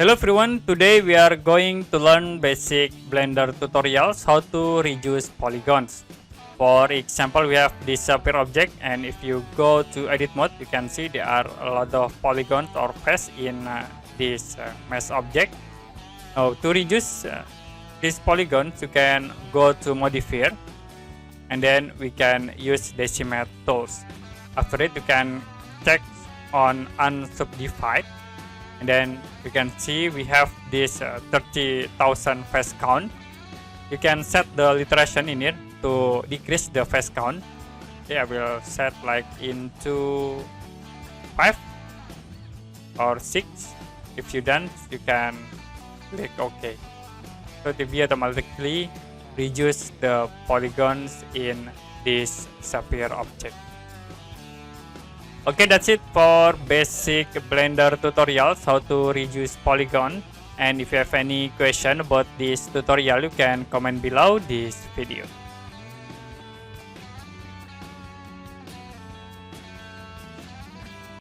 Hello everyone, today we are going to learn basic Blender tutorials how to reduce polygons. For example, we have this sphere object, and if you go to edit mode, you can see there are a lot of polygons or face in this mesh object. Now to reduce these polygons, you can go to modifier, and then we can use decimate tools. After it, you can check on unsubdivide. And then you can see we have this 30,000 face count. You can set the iteration in it to decrease the face count. Okay, I will set like into 5 or 6. If you done, you can click OK. So it will automatically reduce the polygons in this sphere object. Okay, that's it for basic Blender tutorials how to reduce polygon. And if you have any question about this tutorial, you can comment below this video.